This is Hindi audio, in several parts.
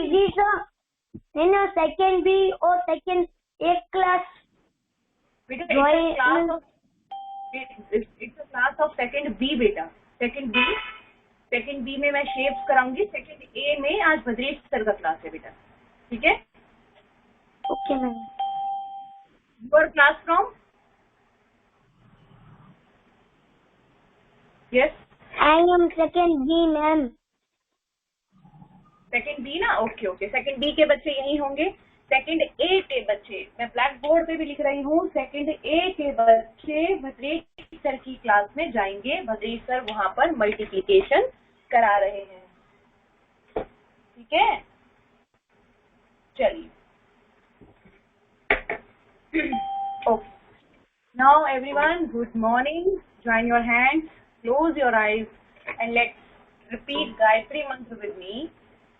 जी सर, मैंने सेकंड बी और सेकंड एक क्लास बेटा it's a class of second B बेटा। सेकंड बी में मैं शेप्स कराऊंगी। सेकंड ए में आज भद्रेश सर का क्लास है बेटा, ठीक है? Okay ma'am. Your class from? Yes, I am second B ma'am. Second B ना, ओके ओके। सेकंड बी के बच्चे यही होंगे। सेकंड ए के बच्चे मैं ब्लैक बोर्ड पे भी लिख रही हूँ। सेकंड ए के बच्चे भद्रेश सर की क्लास में जाएंगे। भद्रेश सर वहां पर मल्टीप्लिकेशन करा रहे हैं, ठीक है? चलिए, okay. Now everyone, good morning. Join your hands, close your eyes, and let's repeat Gayatri Mantra with me.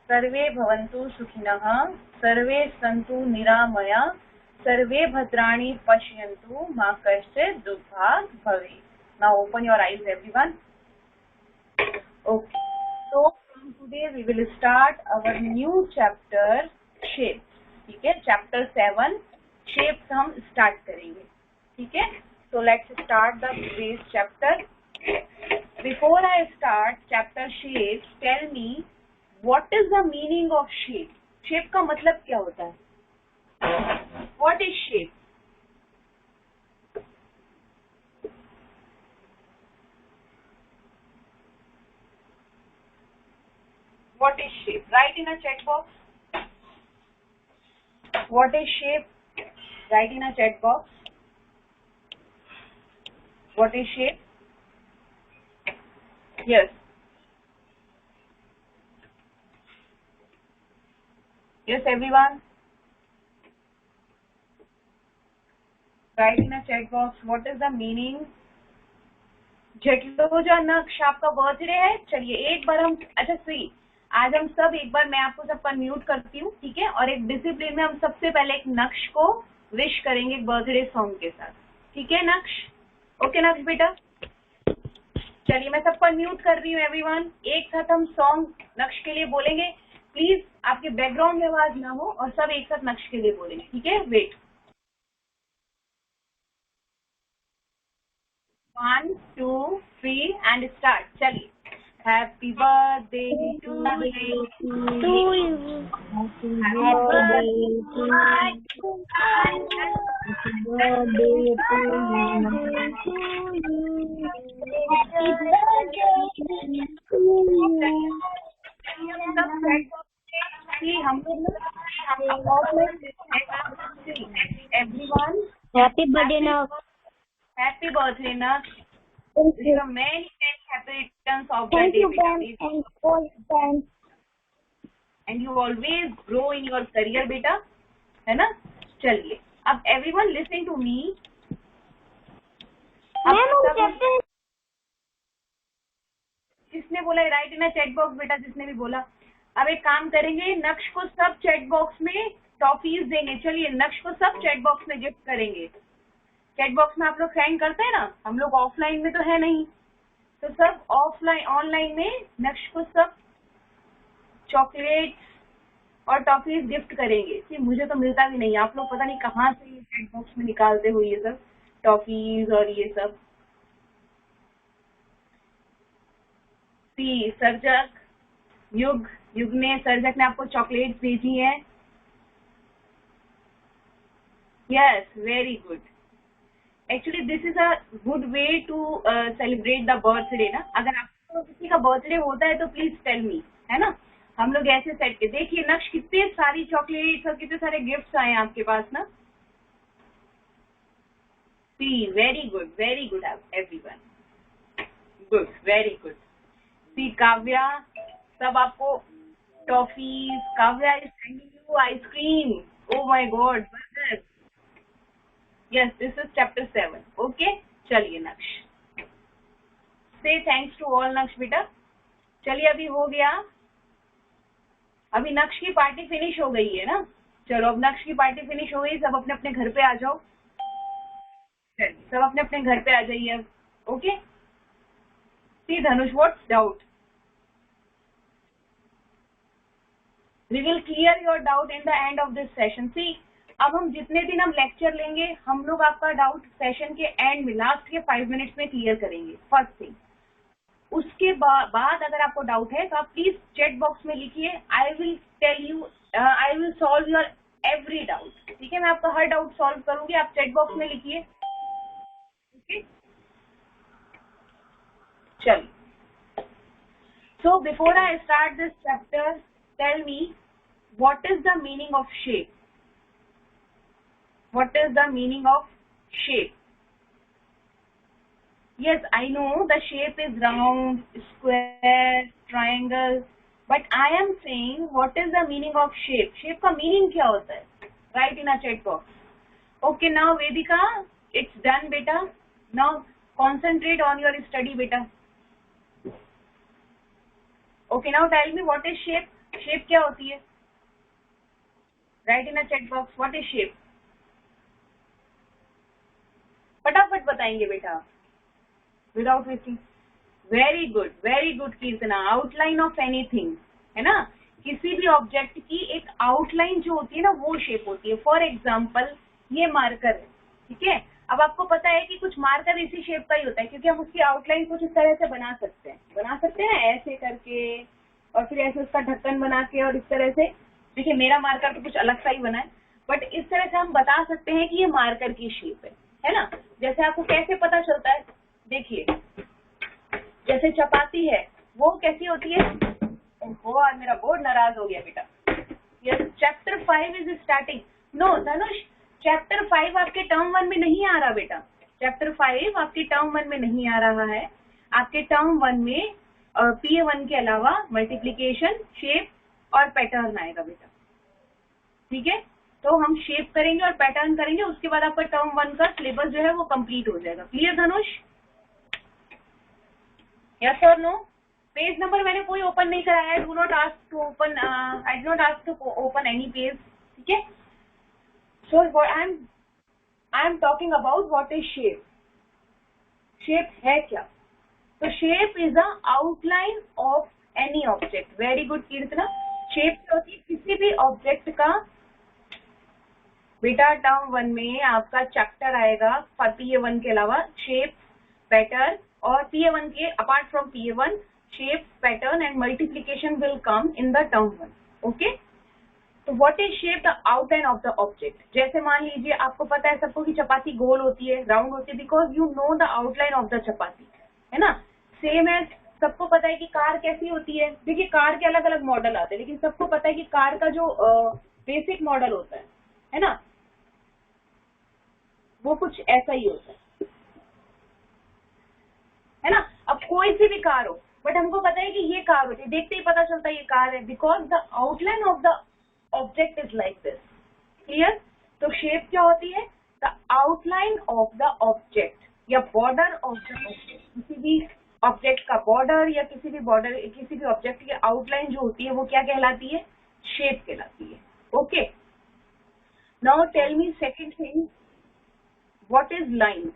सर्वे भवन्तु सुखिनः, सर्वे सन्तु निरामया, सर्वे भद्राणि पश्यन्तु, मा कश्चित् दुःखात् भवेत्. Now open your eyes everyone. Okay. So from today we will start our new chapter shapes. ठीक है? Chapter 7 shapes हम start करेंगे, ठीक है? So let's start the today's chapter. Before I start chapter shapes, tell me what is the meaning of shape? Shape का मतलब क्या होता है? What is shape? What is shape? Write in a chat box. What is shape? Write in a chat box. What is shape? Yes. Yes, everyone. Write in a chat box. What is the meaning? जटलोजा नक्श आपका बर्थडे है। चलिए एक बार हम, अच्छा सी, आज हम सब एक बार, मैं आपको सबका म्यूट करती हूँ, ठीक है? और एक डिसिप्लिन में हम सबसे पहले एक नक्श को विश करेंगे बर्थडे सॉन्ग के साथ, ठीक है नक्श? ओके नक्श बेटा, चलिए मैं सबको म्यूट कर रही हूँ एवरीवन। एक साथ हम सॉन्ग नक्श के लिए बोलेंगे। प्लीज आपके बैकग्राउंड में आवाज ना हो और सब एक साथ नक्श के लिए बोलेंगे, ठीक है? Wait, 1 2 3 and start. चलिए, happy birthday to you, Happy everyone. Happy birthday now. Happy birthday Naksh. Thank you. Many happy returns of the Thank day you, ma'am, and all time. and you always grow in your career बेटा, है ना? चलिए अब everyone listen to me. किसने बोला राइट इन चैट बॉक्स बेटा? जिसने भी बोला। अब एक काम करेंगे, नक्श को सब चैट बॉक्स में टॉफीज देंगे। चलिए नक्श को सब चैट बॉक्स में गिफ्ट करेंगे। चैट बॉक्स में आप लोग सेंड करते हैं ना, हम लोग ऑफलाइन में तो है नहीं, तो सब ऑफलाइन ऑनलाइन में नक्श को सब चॉकलेट्स और टॉफीज गिफ्ट करेंगे। कि मुझे तो मिलता भी नहीं, आप लोग पता नहीं कहाँ से ये चैट बॉक्स में निकालते हो ये सब टॉफीज और ये सब। सी सर्जक, युग ने, सर्जक ने आपको चॉकलेट्स भेजी है। Yes, very good. Actually this is a good way to celebrate the birthday ना। अगर आपको किसी का बर्थडे होता है तो प्लीज टेल मी, है ना? हम लोग ऐसे सेट के देखिए नक्श, कितने सारी चॉकलेट्स और कितने सारे गिफ्ट्स आए हैं आपके पास ना। See very good everyone, good, very good. See Kavya, सब आपको toffees, Kavya is sending you ice cream. Oh my god, burger. Yes, this is chapter 7। Okay, चलिए नक्श से थैंक्स टू ऑल नक्श बेटा। चलिए अभी हो गया, अभी नक्श की पार्टी फिनिश हो गई है ना। चलो अब नक्श की पार्टी फिनिश हो गई, सब अपने अपने घर पे आ जाओ। सब अपने अपने घर पे आ जाइए अब। Okay, see Dhanush, what's doubt? We will clear your doubt in the end of this session. See अब हम जितने दिन हम लेक्चर लेंगे हम लोग आपका डाउट सेशन के एंड में लास्ट के 5 मिनट्स में क्लियर करेंगे, फर्स्ट थिंग। उसके बाद अगर आपको डाउट है तो आप प्लीज चैट बॉक्स में लिखिए, I will tell you, I will solve your every doubt. ठीक है, मैं आपका हर डाउट सॉल्व करूंगी, आप चैट बॉक्स में लिखिए। ओके, चलिए। So before I start this chapter, tell me what is the meaning of shape? What is the meaning of shape? Yes, I know the shape is round, square, triangle, but I am saying what is the meaning of shape? Shape का meaning क्या होता है? Write in a chat box. Okay, now Vedika, it's done, beta. Now concentrate on your study, beta. Okay, now tell me what is shape? Shape क्या होती है? Write in a chat box. What is shape? फटाफट बताएंगे बेटा, without wasting. Very good Keerthana. Outline of anything, है ना? किसी भी ऑब्जेक्ट की एक आउटलाइन जो होती है ना वो शेप होती है। फॉर एग्जाम्पल ये मार्कर है, ठीक है। अब आपको पता है कि कुछ मार्कर इसी शेप का ही होता है क्योंकि हम उसकी आउटलाइन कुछ इस तरह से बना सकते हैं ऐसे करके, और फिर ऐसे उसका ढक्कन बना के, और इस तरह से। देखिए मेरा मार्कर तो कुछ अलग सा ही बना है, बट इस तरह से हम बता सकते हैं कि ये मार्कर की शेप है ना। जैसे आपको कैसे पता चलता है, देखिए जैसे चपाती है वो कैसी होती है। ओहो, आज मेरा बोर्ड नाराज हो गया बेटा। Yes, chapter 5 is starting. No Dhanush, chapter 5 आपके टर्म 1 में नहीं आ रहा बेटा। चैप्टर 5 आपके टर्म 1 में नहीं आ रहा है। आपके टर्म 1 में PA1 के अलावा मल्टीप्लीकेशन, शेप और पैटर्न आएगा बेटा। ठीक है, तो हम शेप करेंगे और पैटर्न करेंगे, उसके बाद आपका टर्म 1 का सिलेबस जो है वो कंप्लीट हो जाएगा। क्लियर धनुष? यस और नो? पेज नंबर मैंने कोई ओपन नहीं कराया है। Do not ask to open, I do not ask to open any page. ठीक है, so I am talking about what is shape. Shape है क्या? तो shape is the outline of any object. Very good Keerthana. Shape होती है किसी भी ऑब्जेक्ट का। बेटा टर्म 1 में आपका चैप्टर आएगा PA1 के अलावा शेप, पैटर्न, और PA1 के apart from PA1 shape, pattern and multiplication will come in the term 1। Okay, तो what is shape? The outline of the object. जैसे मान लीजिए आपको पता है सबको कि चपाती गोल होती है, राउंड होती है, because you know the outline of the chapati, है ना। सेम है, सबको पता है कि कार कैसी होती है। देखिए कार के अलग अलग मॉडल आते हैं, लेकिन सबको पता है कि कार का जो बेसिक मॉडल होता है ना, वो कुछ ऐसा ही होता है ना। अब कोई सी भी कार हो, बट हमको पता है कि ये कार होती है, देखते ही पता चलता है ये कार है, because the outline of the object is like this. Clear? तो शेप क्या होती है? The outline of the object या बॉर्डर ऑफ द ऑब्जेक्ट। किसी भी ऑब्जेक्ट का बॉर्डर या किसी भी ऑब्जेक्ट की आउटलाइन जो होती है वो क्या कहलाती है? शेप कहलाती है। Okay, now tell me second thing, what is line?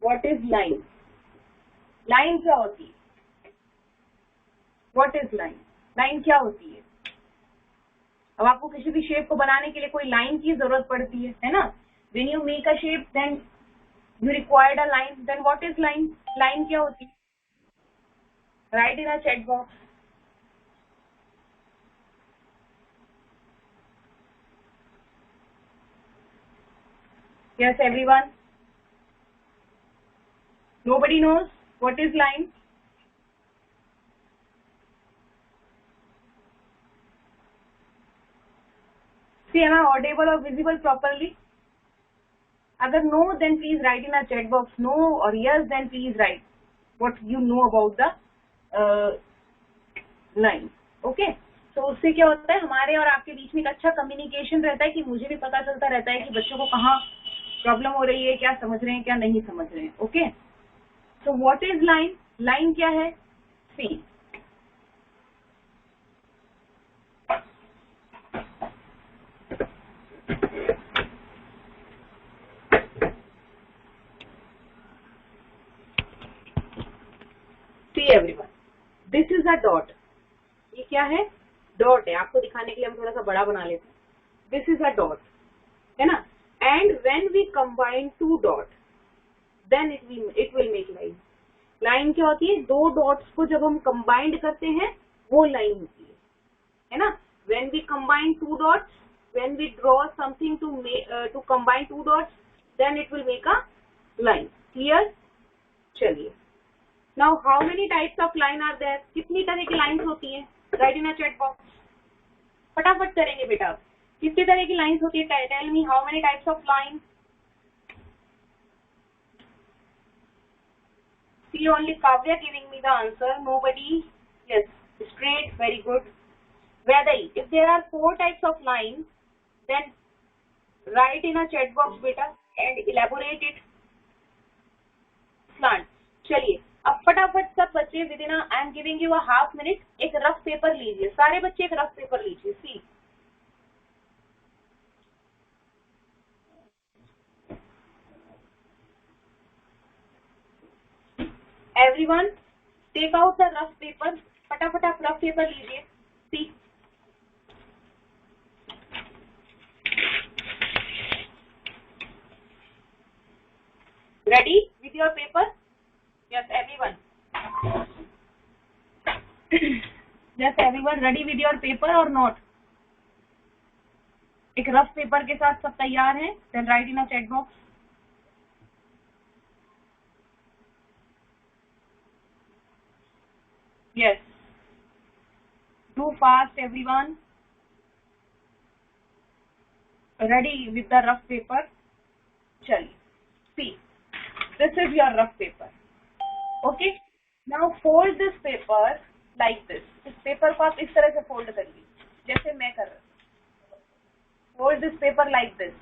What is line? Line क्या होती है? What is line? लाइन क्या होती है? अब आपको किसी भी शेप को बनाने के लिए कोई लाइन की जरूरत पड़ती है ना। When you make a shape, then you required a line. Then what is line? Line क्या होती है? Write in a chat box. Yes, everyone. Nobody knows what is line? See, am I audible or visible properly? अगर no, then please write in a chat box. No or yes, then please write what you know about the line. Okay? तो उससे क्या होता है, हमारे और आपके बीच में एक अच्छा कम्युनिकेशन रहता है कि मुझे भी पता चलता रहता है कि बच्चों को कहाँ प्रॉब्लम हो रही है, क्या समझ रहे हैं, क्या नहीं समझ रहे हैं। ओके, तो व्हाट इज लाइन? लाइन क्या है? सी, see everyone, this is a dot, ये क्या है, डॉट है। आपको दिखाने के लिए हम थोड़ा सा बड़ा बना लेते हैं। दिस इज अ डॉट, है ना। And when we combine two dot then it will make line. Line क्या होती है, दो डॉट्स को जब हम कंबाइंड करते हैं वो लाइन होती है ना। When we combine two dots, when we draw something to combine two dots then it will make a line. Clear. चलिए, now how many types of line are there, कितनी तरह की लाइन्स होती हैं, write in a chat box. फटाफट करेंगे बेटा, कितनी तरह की लाइन्स होती है, tell me how many types of line. See only Kavya giving me the answer, nobody. Yes, straight, very good. Vedai, if there are 4 types of lines, then write in a chat box beta and elaborate it. Slant. चलिए, अब फटाफट सब बच्चे within I am giving you a half minute, एक रफ पेपर लीजिए, सारे बच्चे एक रफ पेपर लीजिए। See everyone take out the rough paper, फटाफट आप रफ पेपर लीजिए। See ready with your paper? Yes, everyone. Yes, everyone ready with your paper or not? एक रफ पेपर के साथ सब तैयार हैं? Then write in a chat box. Yes. Do fast, everyone. Ready with the rough paper? चलिए. See, this is your rough paper. Okay. Now fold this paper like this. इस पेपर को आप इस तरह से फोल्ड करिए, जैसे मैं कर रहा हूँ। Fold this paper like this.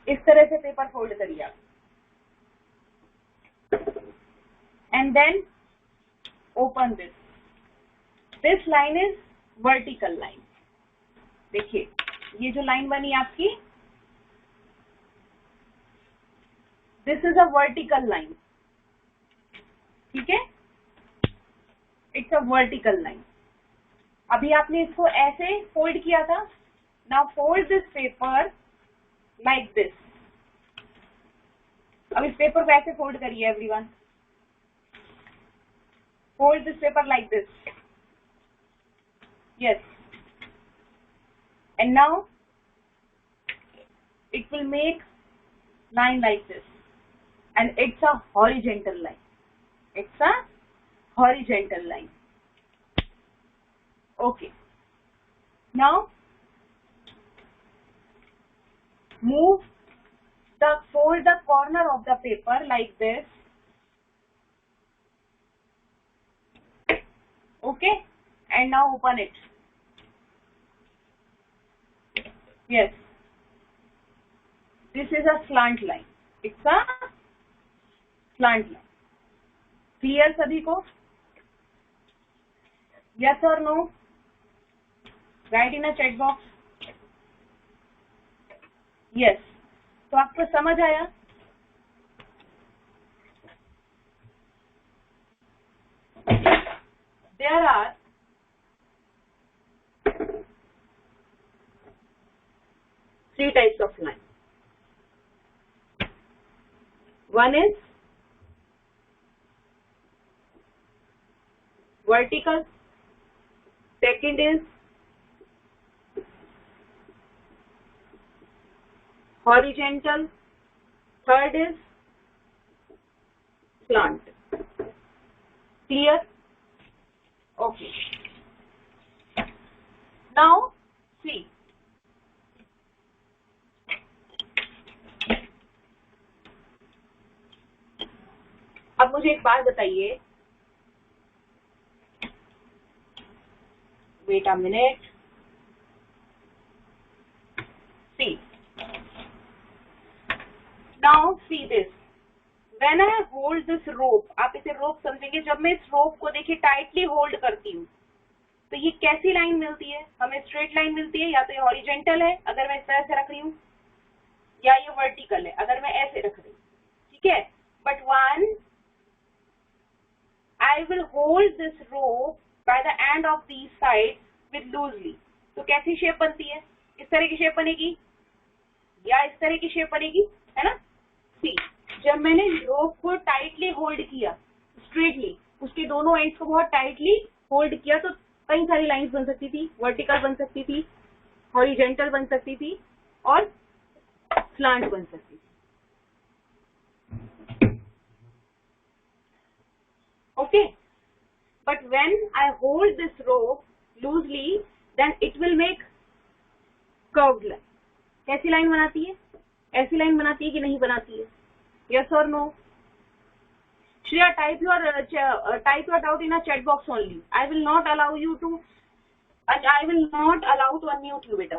इस तरह से पेपर फोल्ड करिए आप। And then open this. This line is vertical line. देखिए, ये जो लाइन बनी आपकी, this is a vertical line. ठीक है, it's a vertical line. अभी आपने इसको ऐसे फोल्ड किया था। Now fold this paper like this. अब इस पेपर को ऐसे फोल्ड करिए everyone. Fold this paper like this. Yes. And now it will make line like this. And it's a horizontal line. It's a horizontal line. Okay. Now fold the corner of the paper like this. Okay. And now open it. Yes. This is a slant line. It's a slant line. Clear सभी को? Yes or no? Write in a chat box. Yes. तो आपको समझ आया? There are 3 types of line. One is vertical, second is horizontal, third is slant. Clear? Okay. Now see, अब मुझे एक बात बताइए, wait a minute. See, now see this. When I hold this rope, आप इसे rope समझेंगे, जब मैं इस rope को देखिए टाइटली होल्ड करती हूँ तो ये कैसी लाइन मिलती है, हमें स्ट्रेट लाइन मिलती है, या तो ये हॉरिजेंटल है अगर मैं इस तरह से रख रही हूँ, या ये वर्टिकल है अगर मैं ऐसे रख रही हूँ। ठीक है, but one I will hold this rope by the end of these sides with loosely. तो कैसी शेप बनती है? इस तरह की शेप बनेगी या इस तरह की शेप बनेगी, है ना? सी, जब मैंने रोप को टाइटली होल्ड किया स्ट्रेटली, उसके दोनों एंड्स को बहुत टाइटली होल्ड किया, तो कई सारी लाइंस बन सकती थी, वर्टिकल बन सकती थी, हॉरिजेंटल बन सकती थी और स्लांट बन सकती थी. Okay, but when I hold this rope loosely then it will make curved line. कैसी लाइन बनाती है? ऐसी लाइन बनाती है कि नहीं बनाती है? यस और no? Shreya, type your doubt in a chat box only. I will not allow to unmute you, beta.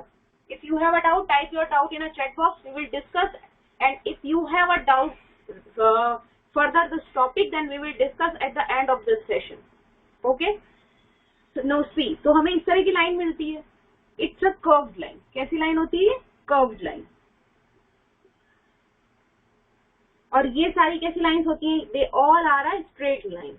If you have a doubt, type your doubt in a chat box. We will discuss, and if you have a doubt further this topic, then we will discuss at the end of this session. Okay? So, no, see. तो हमें इस तरह की लाइन मिलती है. It's a curved line. कैसी लाइन होती है? Curved line. और ये सारी कैसी लाइंस होती हैं? They all are a straight line.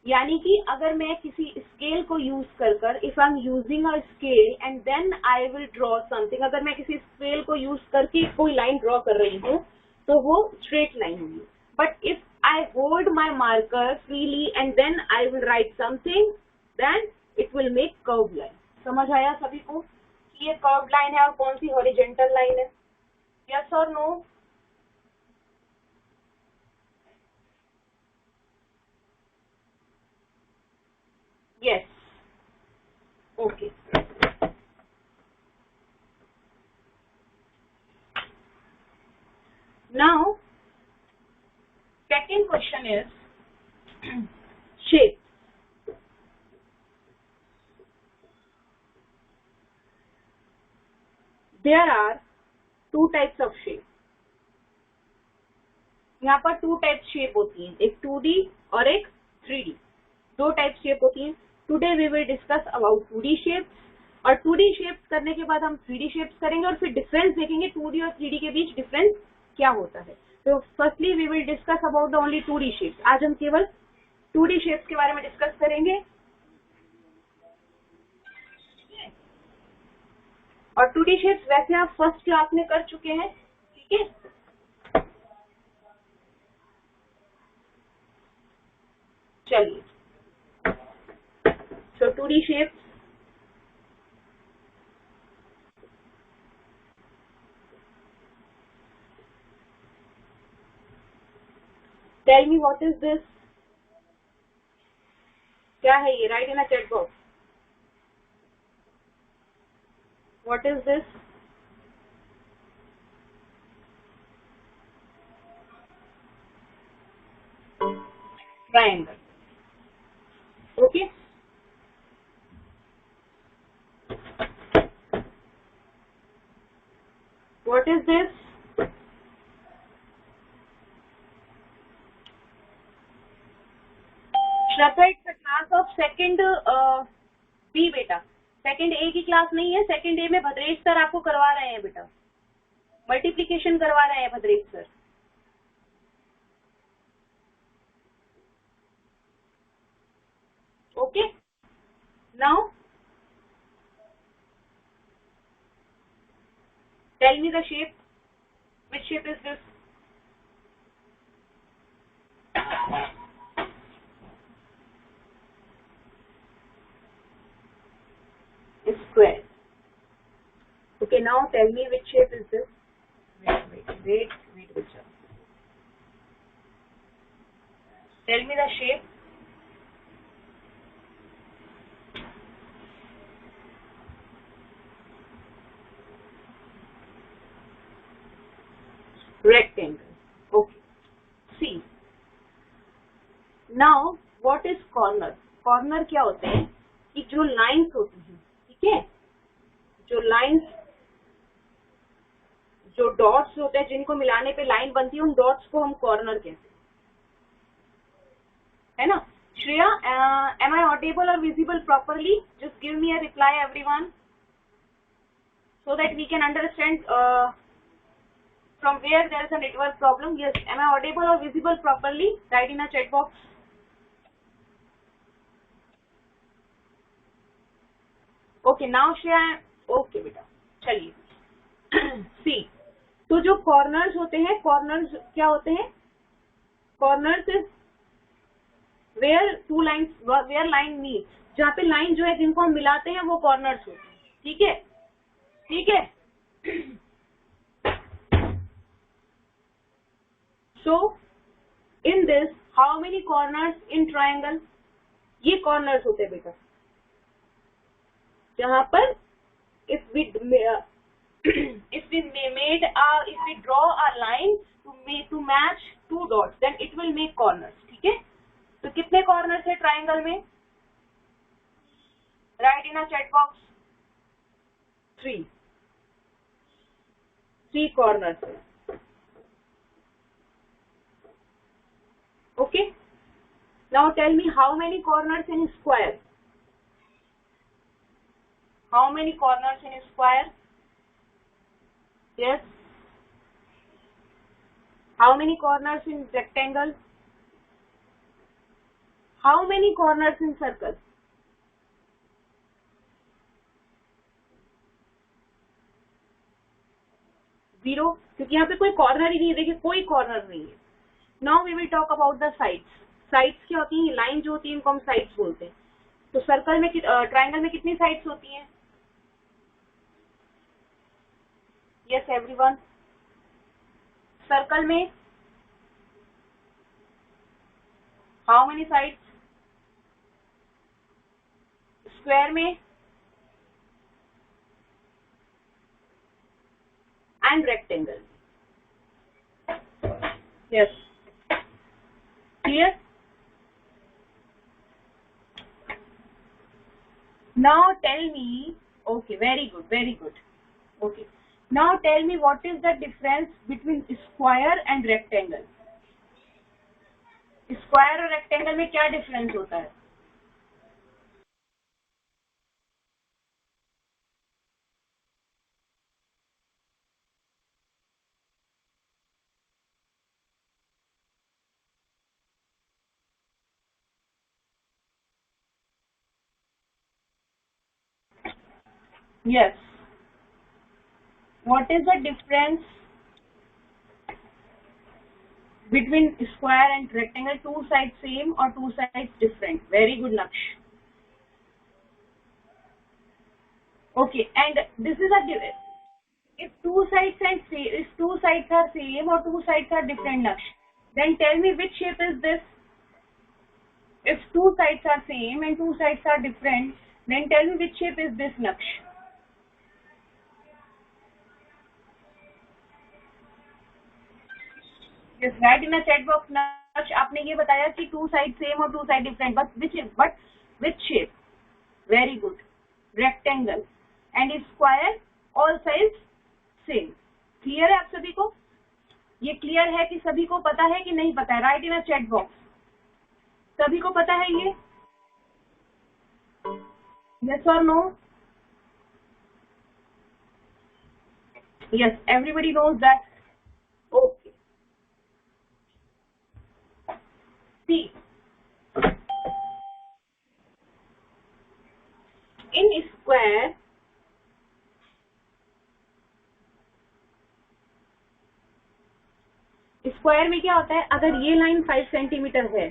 यानी कि अगर मैं किसी स्केल को यूज कर if I am using a scale and then I will draw something, अगर मैं किसी स्केल को यूज करके कोई लाइन ड्रॉ कर रही हूँ तो वो स्ट्रेट लाइन होगी. But if I hold my marker freely and then I will write something, then it will make curve line. समझ आया सभी को ये कर्व लाइन है और कौन सी हॉरिजेंटल लाइन है? यस और no? Yes. Okay. Now second question is shape. There are two types of shape. यहाँ पर टू टाइप्स शेप होती हैं, एक 2D और एक 3D. दो टाइप शेप होती हैं. Today we will discuss about 2D shapes, और 2D शेप्स करने के बाद हम 3D शेप्स करेंगे और फिर डिफरेंस देखेंगे 2D और 3D के बीच डिफरेंस क्या होता है. तो firstly we will discuss about the only 2D shapes. आज हम केवल 2D शेप्स के बारे में डिस्कस करेंगे. और 2D शेप्स वैसे आप फर्स्ट क्लास में कर चुके हैं, ठीक है? चलिए, so 2D shapes. Tell me what is this? क्या है ये? Write in a chat box. What is this? Triangle. Okay. What is this? Shraddha, it's a class of second B बेटा. सेकेंड ए की क्लास नहीं है. सेकेंड ए में भद्रेश सर आपको करवा रहे हैं बेटा, मल्टीप्लिकेशन करवा रहे हैं Bhadresh sir. Okay. Now tell me the shape. Which shape is this? Square. Okay, now tell me which shape is this? Wait, Vijay. Tell me the shape. Rectangle. Okay. See. Now, what is corner? Corner क्या होते हैं कि जो लाइंस होती हैं, ठीक है, जो लाइंस, जो डॉट्स होते हैं जिनको मिलाने पे लाइन बनती है, उन डॉट्स को हम कॉर्नर कहते हैं, है ना? श्रेया, एम आई ऑडिबल और visible properly? Just give me a reply everyone, so that we can understand From where there is a network problem? Yes. Am I audible or visible properly? Write in a chat box. Okay, now Shreya. Okay बेटा, चलिए. See, तो जो corners होते हैं, corners क्या होते हैं? Corners is where two lines, where line meets. जहाँ पे line जो है जिनको हम मिलाते हैं वो corners होते हैं. ठीक है? ठीक है? So in this, how many corners in triangle? ये corners होते हैं बेटा. जहाँ पर if we draw a line to match two dots, then it will make corners. ठीक है? तो कितने corners है triangle में? Write in a chat box. 3 corners. Okay. Now tell me how many corners in square? How many corners in square? Yes. How many corners in rectangle? How many corners in circle? 0, क्योंकि यहाँ पे कोई कॉर्नर ही नहीं है. देखिए कोई कॉर्नर नहीं है. Now we will talk about the sides. Sides क्या होती हैं? लाइन जो होती है इनको हम साइड्स बोलते हैं. तो सर्कल में ट्राइंगल में कितनी साइड्स होती हैं? Yes everyone. सर्कल में हाउ मेनी साइड्स? स्क्वायर में and rectangle. Yes. Clear? Now tell me. Okay, very good, very good. Okay. Now tell me what is the difference between square and rectangle? Square और rectangle में क्या difference होता है? Yes. What is the difference between square and rectangle? Two sides same or two sides different? Very good, Naksh. Okay, and this is a if two sides are same or two sides are different, Naksh, then tell me which shape is this? If two sides are same and two sides are different, then tell me which shape is this, Naksh? Yes, write in the chat box, Naksh. आपने ये बताया कि two sides same और two sides different, but which shape? Very good. Rectangle. And square, all sides same. Clear है आप सभी को? ये क्लियर है कि सभी को पता है कि नहीं पता है? Right in a chat box. सभी को पता है ये? Yes or no? Yes, everybody knows that. Okay. See, in square, square में क्या होता है? अगर ये लाइन 5 सेंटीमीटर है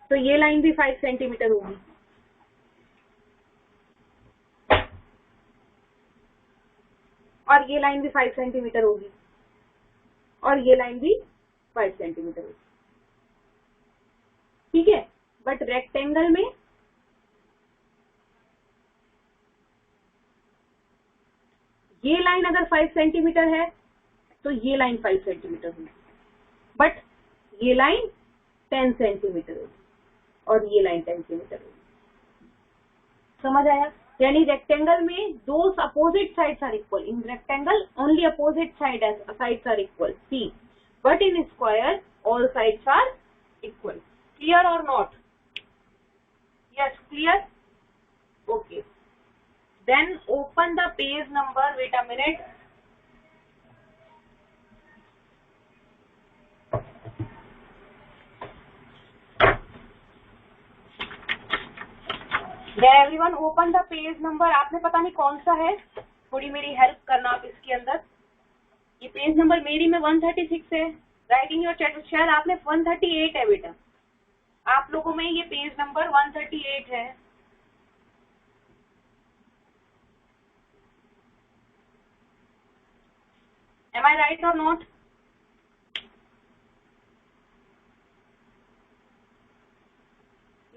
तो ये लाइन भी 5 सेंटीमीटर होगी. और ये लाइन भी 5 सेंटीमीटर होगी. और ये लाइन भी 5 सेंटीमीटर होगी. ठीक है. बट रेक्टेंगल में ये लाइन अगर 5 सेंटीमीटर है तो ये लाइन 5 सेंटीमीटर होगी. बट ये लाइन 10 सेंटीमीटर होगी और ये लाइन 10 सेंटीमीटर होगी. समझ आया? यानी रेक्टेंगल में दो opposite sides are equal. In rectangle only opposite sides are equal. See, but in square all sides are equal. Clear और not? Yes, clear. Okay, then open the page number. Wait a minute. Everyone open the page number, आपने पता नहीं कौन सा है, थोड़ी मेरी हेल्प करना आप इसके अंदर। ये पेज नंबर मेरी में 136 है, राइटिंग योर चैट, शायद आपने 138 है बेटा, आप लोगों में ये पेज नंबर 138 है। एम आई राइट और नॉट?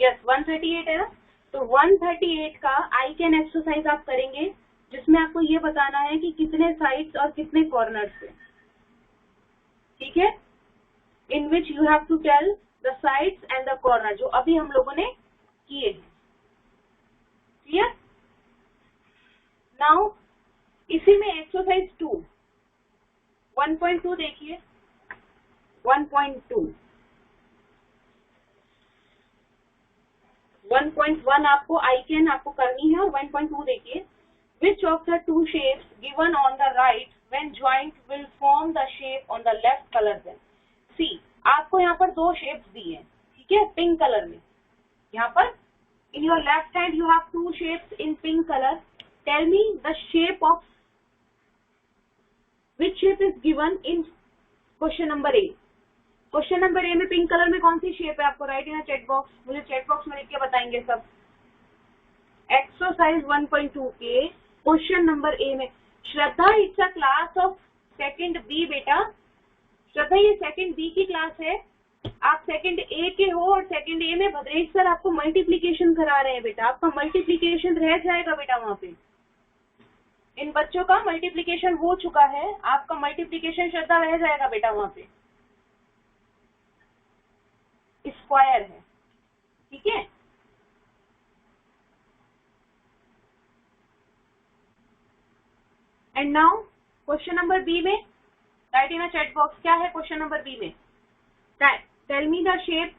यस 138 है ना, तो 138 का आई कैन एक्सरसाइज आप करेंगे, जिसमें आपको ये बताना है कि कितने साइड्स और कितने कॉर्नर्स है, ठीक है, in which you have to tell the sides and the corner, जो अभी हम लोगों ने किए हैं। क्लियर? नाउ इसी में एक्सरसाइज 2 1.2 देखिए, 1.2 1.1 आपको आई कैन आपको करनी है, और 1.2 देखिए, which of the two shapes given on the right when joined will form the shape on the left color then? See, आपको यहाँ पर दो shapes दी हैं, ठीक है, पिंक कलर में। यहाँ पर in your left hand you have two shapes in pink color. Tell me the shape of which shape is given in question number A. Question number A में पिंक कलर में कौन सी शेप है, आपको राइट इन चैट बॉक्स, मुझे चैट बॉक्स में लिख के बताएंगे सब। एक्सरसाइज 1.2 के क्वेश्चन नंबर ए में, Shraddha it's a class of second B बेटा, श्रद्धा ये सेकंड बी की क्लास है, आप सेकंड ए के हो, और सेकंड ए में भद्रेश सर आपको मल्टीप्लीकेशन करा रहे हैं बेटा, आपका मल्टीप्लीकेशन रह जाएगा बेटा, वहाँ पे इन बच्चों का मल्टीप्लीकेशन हो चुका है, आपका मल्टीप्लीकेशन श्रद्धा रह जाएगा बेटा, वहाँ पे स्क्वायर है, ठीक है। And now question number B में write in a chat box, क्या है क्वेश्चन नंबर बी में, tell me the shape,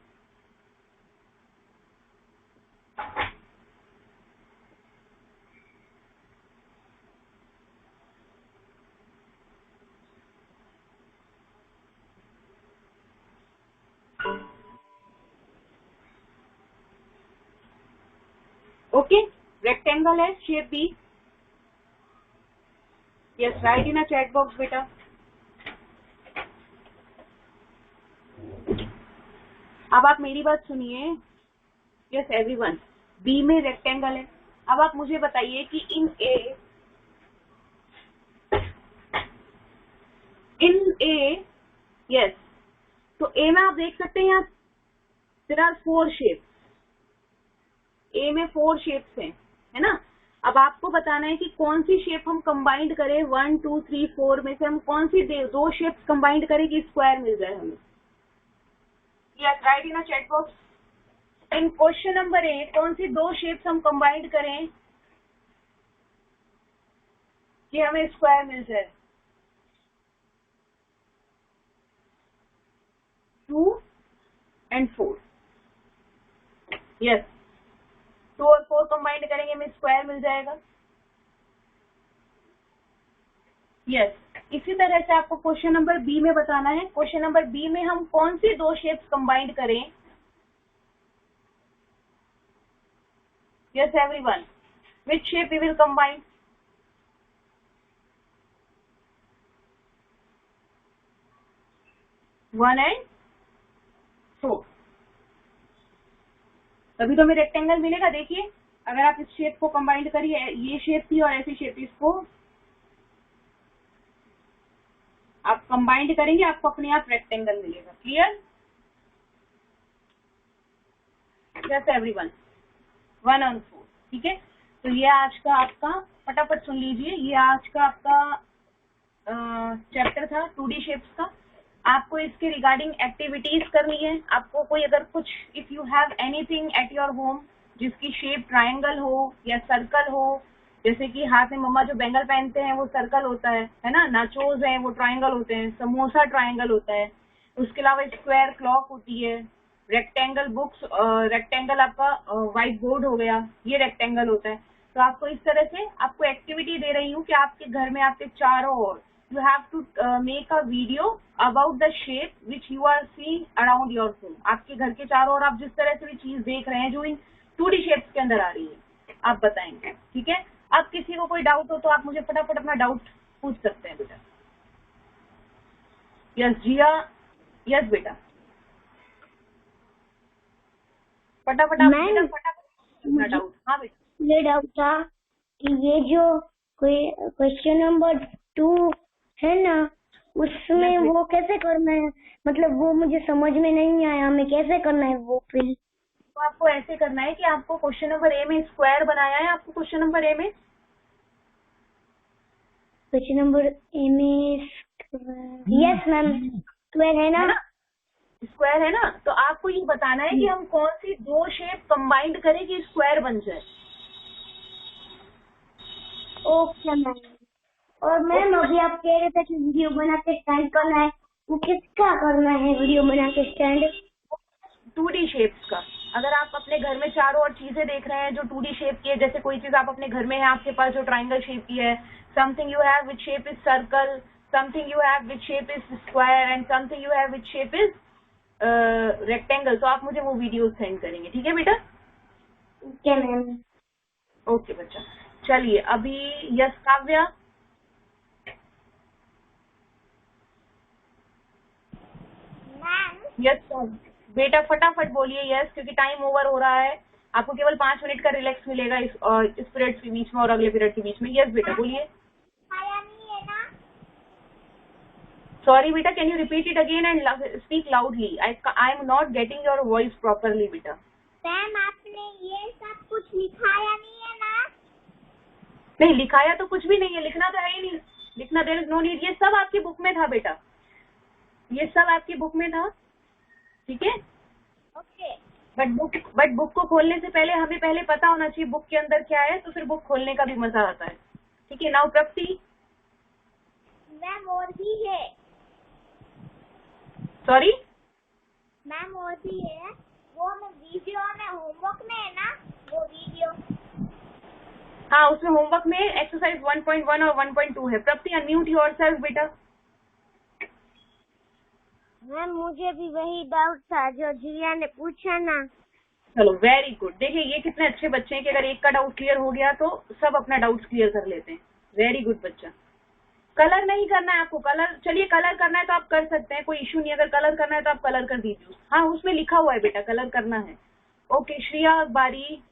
okay, rectangle है shape B, yes write in a chat box बेटा। अब आप मेरी बात सुनिए, यस एवरीवन, बी में रेक्टेंगल है। अब आप मुझे बताइए कि इन ए यस, तो ए में आप देख सकते हैं यहाँ देयर आर 4 शेप्स, ए में 4 शेप्स हैं, है ना। अब आपको बताना है कि कौन सी शेप हम कंबाइंड करें, 1 2 3 4 में से हम कौन सी दो शेप्स कंबाइंड करें कि स्क्वायर मिल जाए हमें। Yes write in a chat box, in question number 8 कौन सी दो शेप्स हम कंबाइंड करें कि हमें स्क्वायर मिल जाए। 2 and 4, यस 2 और 4 कंबाइंड करेंगे हमें स्क्वायर मिल जाएगा। यस इसी तरह से आपको क्वेश्चन नंबर बी में बताना है, क्वेश्चन नंबर बी में हम कौन सी दो शेप्स कंबाइंड करें। Yes everyone, which shape we will combine, one and 4, तभी तो हमें रेक्टेंगल मिलेगा। देखिए अगर आप इस शेप को कंबाइंड करिए, ये शेप थी और ऐसी शेप थी, इसको आप कंबाइंड करेंगे आपको अपने आप रेक्टेंगल मिलेगा। क्लियर? यस एवरीवन, 1 और 4, ठीक है। तो ये आज का आपका, फटाफट सुन लीजिए, ये आज का आपका चैप्टर था 2D शेप्स का। आपको इसके रिगार्डिंग एक्टिविटीज करनी है। आपको कोई अगर कुछ, if you have anything at your home जिसकी शेप ट्रायंगल हो या सर्कल हो, जैसे कि हाथ में मम्मा जो बैंगल पहनते हैं वो सर्कल होता है ना, नाचोज है वो ट्रायंगल होते हैं, समोसा ट्रायंगल होता है, उसके अलावा स्क्वायर क्लॉक होती है, रेक्टेंगल बुक्स, रेक्टेंगल आपका व्हाइट बोर्ड हो गया, ये रेक्टेंगल होता है। तो आपको इस तरह से आपको एक्टिविटी दे रही हूँ कि आपके घर में आपके चारों ओर you have to make a video about the shape which you are seeing around your home। आपके घर के चारों ओर आप जिस तरह से भी चीज देख रहे हैं जो इन 2D शेप्स के अंदर आ रही है, आप बताएंगे, ठीक है। अब किसी को कोई डाउट हो तो आप मुझे फटाफट अपना डाउट पूछ सकते हैं बेटा। यस जिया, यस बेटा, फटाफट आप बेटा फटाफट अपना डाउट। हाँ बेटा, ये डाउट था कि ये जो क्वेश्चन नंबर 2 है ना, उसमें वो कैसे करना है, मतलब वो मुझे समझ में नहीं आया, हमें कैसे करना है वो फिल। तो आपको ऐसे करना है कि आपको क्वेश्चन नंबर ए में स्क्वायर बनाया है, आपको क्वेश्चन नंबर ए में क्वेश्चन नंबर ए में यस मैम स्क्वायर है ना, स्क्वायर है ना। तो आपको ये बताना है कि हम कौन सी दो शेप कंबाइंड करें कि स्क्वायर बन जाए। Okay ma'am. और मैम अभी आप कह रहे थे कि वीडियो बना के स्टैंड करना है, वो किसका करना है वीडियो बना के स्टैंड? 2D शेप्स का। अगर आप अपने घर में चारों ओर चीजें देख रहे हैं जो 2D शेप की है, जैसे कोई चीज आप अपने घर में है, आपके पास जो ट्राइंगल शेप की है, something you have which shape is circle, something you have which shape is square and something you have which shape is rectangle, तो आप मुझे वो वीडियो सेंड करेंगे, ठीक है बेटा। Okay ma'am. ओके बच्चा, चलिए अभी यस काव्या। यस बेटा फटाफट बोलिए यस, क्योंकि टाइम ओवर हो रहा है। आपको केवल 5 मिनट का रिलैक्स मिलेगा इस पीरियड के बीच में और अगले पीरियड के बीच में। यस बेटा बोलिए। सॉरी बेटा, can you repeat it again and speak loudly, I am not getting your voice properly बेटा। मैम आपने ये सब कुछ लिखाया नहीं है ना? नहीं लिखाया तो कुछ भी नहीं है, लिखना तो है ही नहीं, लिखना देयर इज नो नीड। ये सब आपकी बुक में था बेटा, ये सब आपकी बुक में था, ठीक है। ओके। बट बुक को खोलने से पहले हमें पहले पता होना चाहिए बुक के अंदर क्या है, तो फिर बुक खोलने का भी मजा आता है, ठीक है। नाउ प्रप्ति। मैम और भी है। सॉरी मैम और भी है, वो मैं वीडियो में होमवर्क में है ना, वो वीडियो। हाँ उसमें होमवर्क में एक्सरसाइज 1.1 और 1.2 है। प्रप्ति अनम्यूट योरसेल्फ बेटा। मैम मुझे भी वही डाउट था जो जिया ने पूछा ना। चलो वेरी गुड। देखिए ये कितने अच्छे बच्चे हैं कि अगर एक का डाउट क्लियर हो गया तो सब अपना डाउट क्लियर कर लेते हैं। वेरी गुड बच्चा। कलर नहीं करना है आपको, कलर चलिए कलर करना है तो आप कर सकते हैं, कोई इशू नहीं। अगर कलर करना है तो आप कलर कर दीजिए। हाँ उसमें लिखा हुआ है बेटा कलर करना है। ओके श्रिया बारी।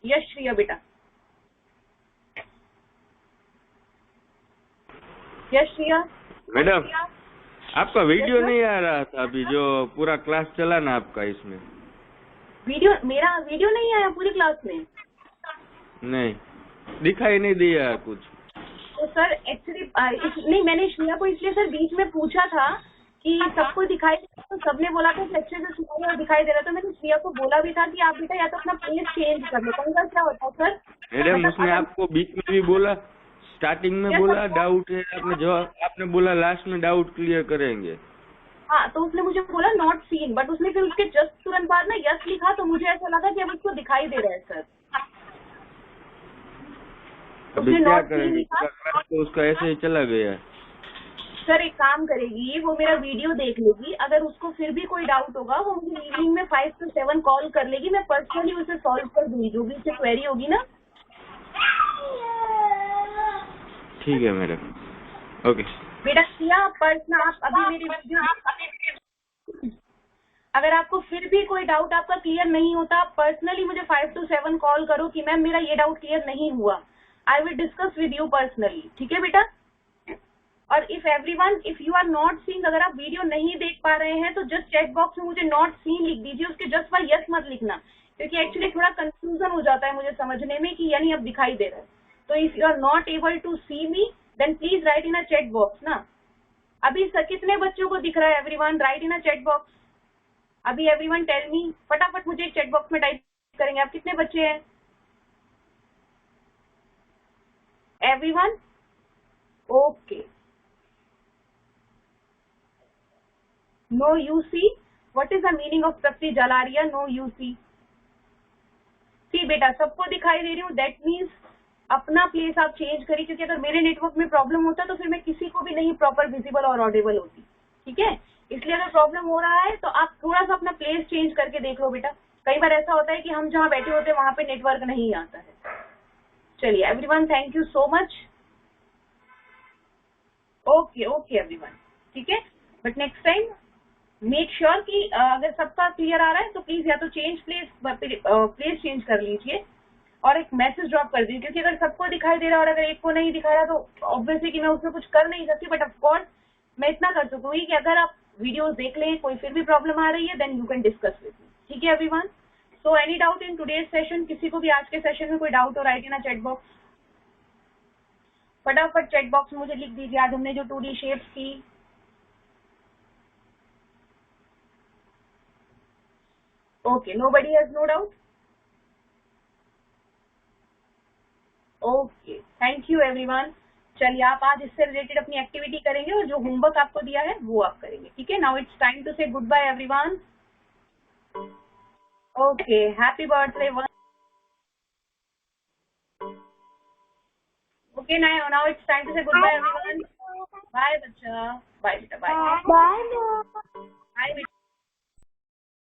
यस श्रिया बेटा। यस श्रिया। मैडम आपका वीडियो नहीं आ रहा था अभी, जो पूरा क्लास चला ना आपका, इसमें वीडियो, मेरा वीडियो नहीं आया पूरी क्लास में? नहीं दिखाई नहीं दिया कुछ। तो सर एक्चुअली नहीं, मैंने श्रिया को इसलिए सर बीच में पूछा था कि सबको दिखाई दे रहा, तो सबने बोला था कि अच्छे से सुनाई और दिखाई दे रहा, तो मैंने श्रिया को बोला भी था कि आप बेटा या तो अपना पेज चेंज कर लो। कई बार क्या होता है सर, मैडम उसने आपको बीच में भी बोला, स्टार्टिंग में बोला डाउट है, आपने जवाब आपने बोला लास्ट में डाउट क्लियर करेंगे। हाँ तो उसने मुझे बोला नॉट सीन, बट उसने फिर उसके जस्ट तुरंत बाद ना यस लिखा, तो मुझे ऐसा लगा कि अब उसको दिखाई दे रहा है सर। अभी क्या करेंगे, तो उसका ऐसे ही चला गया। सर एक काम करेगी, वो मेरा वीडियो देख लेगी, अगर उसको फिर भी कोई डाउट होगा वो मुझे इवनिंग में 5 से 7 कॉल कर लेगी, मैं पर्सनली उसे सॉल्व कर दूंगी जो भी उसे क्वेरी होगी ना। ठीक है मैडम, ओके बेटा किया पर्सनल आप अभी मेरी वीडियो, अगर आपको फिर भी कोई डाउट आपका क्लियर नहीं होता, आप पर्सनली मुझे 5 to 7 कॉल करो कि मैम मेरा ये डाउट क्लियर नहीं हुआ, I will discuss with you personally, ठीक है बेटा। और if you are not seeing, अगर आप वीडियो नहीं देख पा रहे हैं तो जस्ट चैट बॉक्स में मुझे नॉट सीन लिख दीजिए, उसके जस्ट बाय यस मत लिखना, क्योंकि एक्चुअली थोड़ा कंफ्यूजन हो जाता है मुझे समझने में कि यानी अब दिखाई दे रहा है। तो if you are not able to see me then please write in a chat box ना। अभी कितने बच्चों को दिख रहा है? Everyone write in a chat box. अभी एवरीवन टेल मी, फटाफट मुझे एक चैट बॉक्स में टाइप करेंगे। आप कितने बच्चे हैं? Everyone okay. No UC, what is the meaning of Prapti Jalaria? No UC. सी बेटा सबको दिखाई दे रही हूँ, दैट मीन्स अपना प्लेस आप चेंज करिए, क्योंकि अगर मेरे नेटवर्क में प्रॉब्लम होता तो फिर मैं किसी को भी नहीं प्रॉपर विजिबल और ऑडिबल होती, ठीक है। इसलिए अगर प्रॉब्लम हो रहा है तो आप थोड़ा सा अपना प्लेस चेंज करके देख लो बेटा। कई बार ऐसा होता है कि हम जहाँ बैठे होते हैं वहां पे नेटवर्क नहीं आता है। चलिए everyone, thank you so much. Okay okay everyone, ठीक है, but next time make sure कि अगर सबका क्लियर आ रहा है तो प्लीज या तो चेंज प्लेस चेंज कर लीजिए और एक मैसेज ड्रॉप कर दीजिए, क्योंकि अगर सबको दिखाई दे रहा और अगर एक को नहीं दिखा रहा तो ऑब्वियसली कि मैं उसमें कुछ कर नहीं सकती, बट ऑफकोर्स मैं इतना कर सकूंगी कि अगर आप वीडियोस देख लें, कोई फिर भी प्रॉब्लम आ रही है, then you can discuss with me, ठीक है everyone. So any doubt in today's session? किसी को भी आज के सेशन में कोई डाउट हो राइट इन चैट बॉक्स, फटाफट चैट बॉक्स में मुझे लिख दीजिए। आज हमने जो 2D शेप्स की, okay, nobody has no doubt. Okay, thank you everyone. चलिए आप आज इससे रिलेटेड अपनी एक्टिविटी करेंगे और जो होमवर्क आपको दिया है वो आप करेंगे, ठीक है। Now it's time to say goodbye everyone. Okay, happy birthday one. Okay now it's time to say goodbye everyone. Bye बच्चा, बाय बेटा, बाय बाय। बाय।